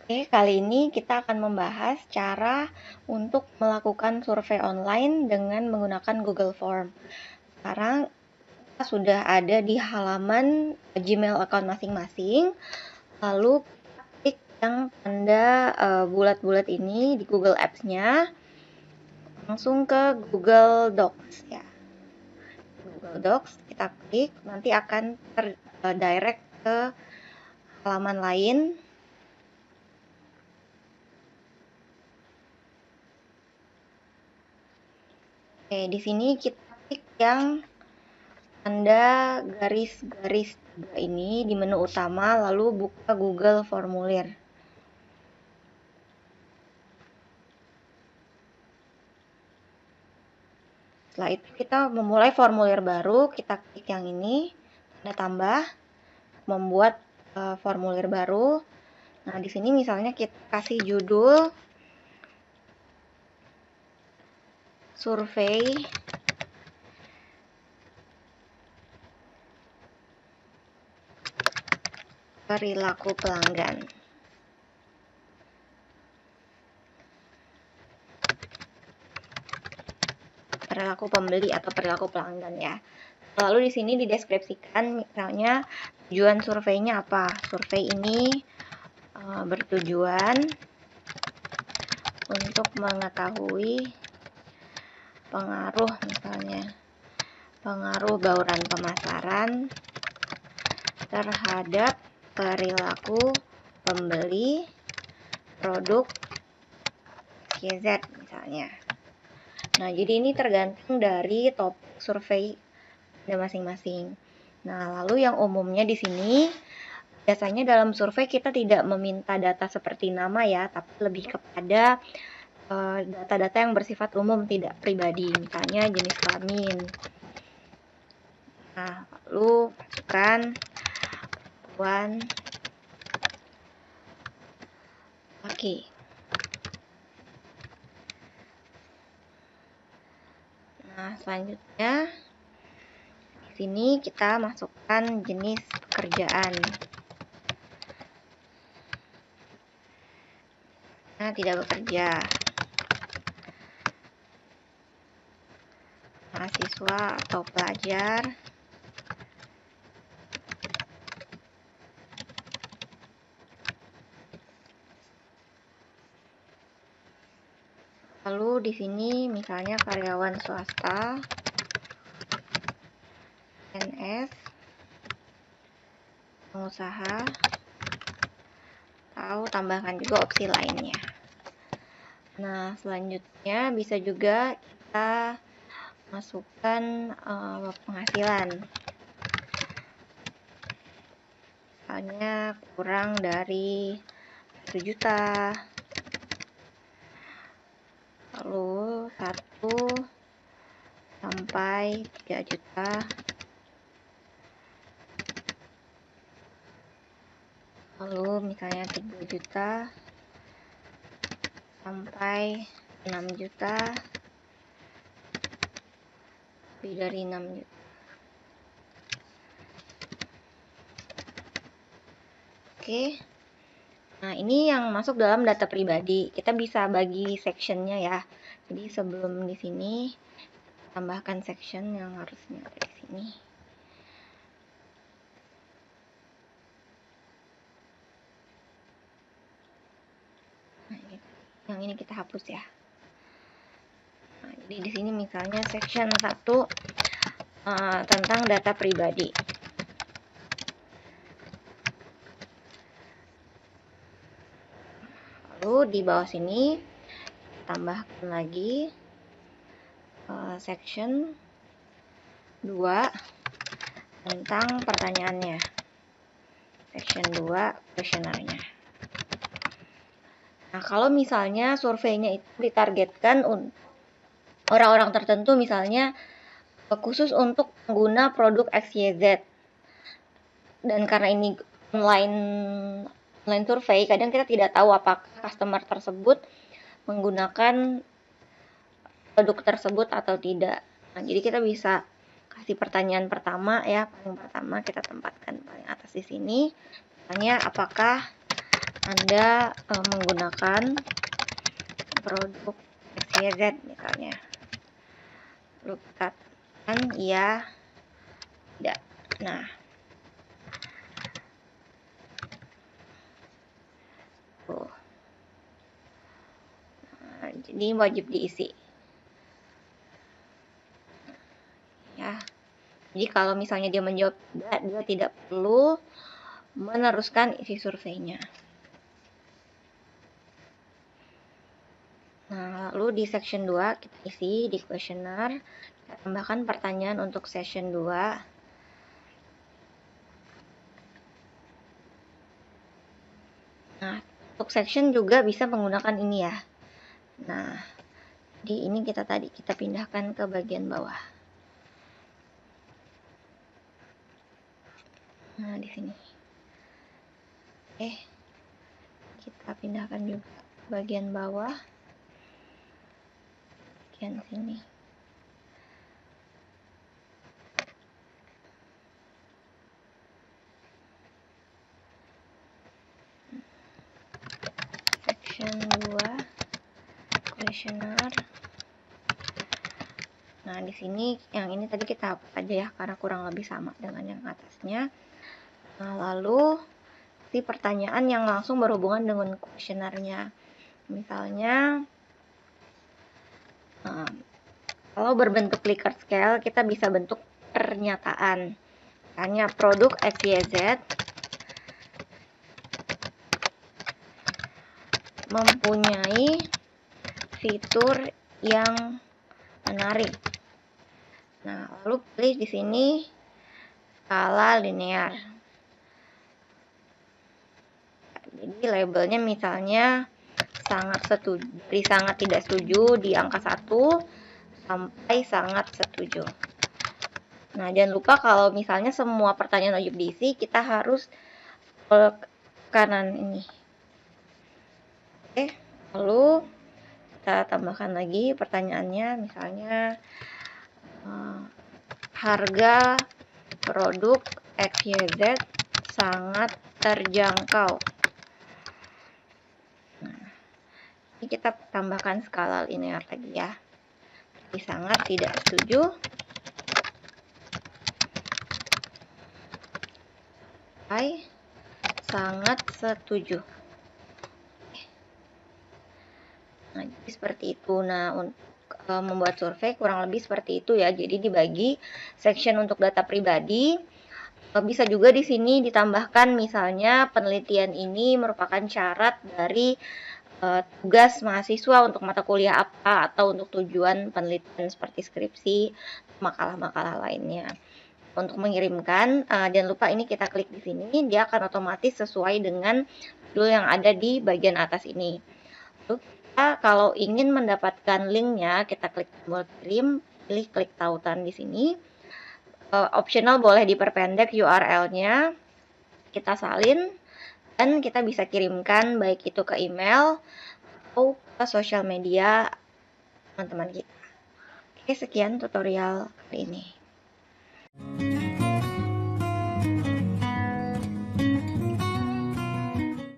Oke, kali ini kita akan membahas cara untuk melakukan survei online dengan menggunakan Google Form. Sekarang kita sudah ada di halaman Gmail account masing-masing. Lalu klik yang tanda bulat-bulat ini di Google Apps-nya, langsung ke Google Docs ya. Google Docs kita klik, nanti akan terdirect ke halaman lain. Oke, di sini kita klik yang tanda garis-garis 3 ini di menu utama, lalu buka Google Formulir. Setelah itu kita memulai formulir baru, kita klik yang ini, tanda tambah, membuat formulir baru. Nah, di sini misalnya kita kasih judul survei perilaku pelanggan. Perilaku pembeli atau perilaku pelanggan ya. Lalu di sini dideskripsikan misalnya tujuan surveinya apa. Survei ini bertujuan untuk mengetahui pengaruh, misalnya pengaruh bauran pemasaran terhadap perilaku pembeli produk XYZ misalnya. Nah, jadi ini tergantung dari topik survei masing-masing. Nah, lalu yang umumnya di sini biasanya dalam survei kita tidak meminta data seperti nama ya, tapi lebih kepada data-data yang bersifat umum, tidak pribadi, misalnya jenis kelamin. Nah, lalu masukkan perempuan, laki. Nah, selanjutnya di sini kita masukkan jenis pekerjaan. Nah, tidak bekerja. Mahasiswa atau pelajar. Lalu di sini misalnya karyawan swasta, PNS, pengusaha, atau tambahkan juga opsi lainnya. Nah, selanjutnya bisa juga kita masukkan penghasilan. Misalnya kurang dari 1 juta. Lalu 1 sampai 3 juta. Lalu misalnya 3 juta sampai 6 juta. Lebih dari 6 juta. Oke. Nah, ini yang masuk dalam data pribadi. Kita bisa bagi sectionnya ya. Jadi sebelum di sini tambahkan section yang harusnya ada di sini. Nah, yang ini kita hapus ya. Nah, jadi di sini misalnya section 1 tentang data pribadi. Lalu di bawah sini tambahkan lagi section 2 tentang pertanyaannya. Section 2 kuesionernya. Nah, kalau misalnya surveinya itu ditargetkan untuk orang-orang tertentu, misalnya khusus untuk pengguna produk XYZ, dan karena ini online survei, kadang kita tidak tahu apakah customer tersebut menggunakan produk tersebut atau tidak. Nah, jadi kita bisa kasih pertanyaan pertama ya, paling pertama kita tempatkan paling atas di sini. Misalnya, apakah Anda menggunakan produk XYZ misalnya. Lalu katakan iya, tidak. Nah, tuh. Nah, jadi wajib diisi. Ya. Jadi kalau misalnya dia menjawab tidak, dia tidak perlu meneruskan isi surveinya. Nah, lalu di section 2 kita isi di questionnaire, kita tambahkan pertanyaan untuk session 2. Nah, untuk section juga bisa menggunakan ini ya. Nah, di ini kita pindahkan ke bagian bawah. Nah, di sini. Kita pindahkan juga bagian bawah. Bagian sini. Section 2 questionnaire. Nah, di sini yang ini tadi kita hapus aja ya karena kurang lebih sama dengan yang atasnya. Nah, lalu si pertanyaan yang langsung berhubungan dengan kuesionernya. Misalnya kalau berbentuk Likert scale, kita bisa bentuk pernyataan. Misalnya produk XYZ mempunyai fitur yang menarik. Nah, lalu pilih di sini skala linear. Jadi labelnya misalnya sangat setuju, dari sangat tidak setuju di angka 1 sampai sangat setuju. Nah, jangan lupa kalau misalnya semua pertanyaan wajib diisi, kita harus ke kanan ini. Oke, lalu kita tambahkan lagi pertanyaannya, misalnya harga produk XYZ sangat terjangkau. Nah, ini kita tambahkan skala linear lagi ya. Jadi sangat tidak setuju, sangat setuju. Nah, jadi seperti itu. Nah, untuk membuat survei kurang lebih seperti itu ya. Jadi dibagi section untuk data pribadi. Bisa juga di sini ditambahkan misalnya penelitian ini merupakan syarat dari tugas mahasiswa untuk mata kuliah apa atau untuk tujuan penelitian seperti skripsi, makalah-makalah lainnya. Untuk mengirimkan, jangan lupa ini kita klik di sini, dia akan otomatis sesuai dengan judul yang ada di bagian atas ini. Lalu kita kalau ingin mendapatkan linknya, kita klik tombol kirim, pilih klik tautan di sini. Optional boleh diperpendek URL-nya, kita salin, dan kita bisa kirimkan baik itu ke email atau ke sosial media teman-teman kita. Oke, sekian tutorial kali ini.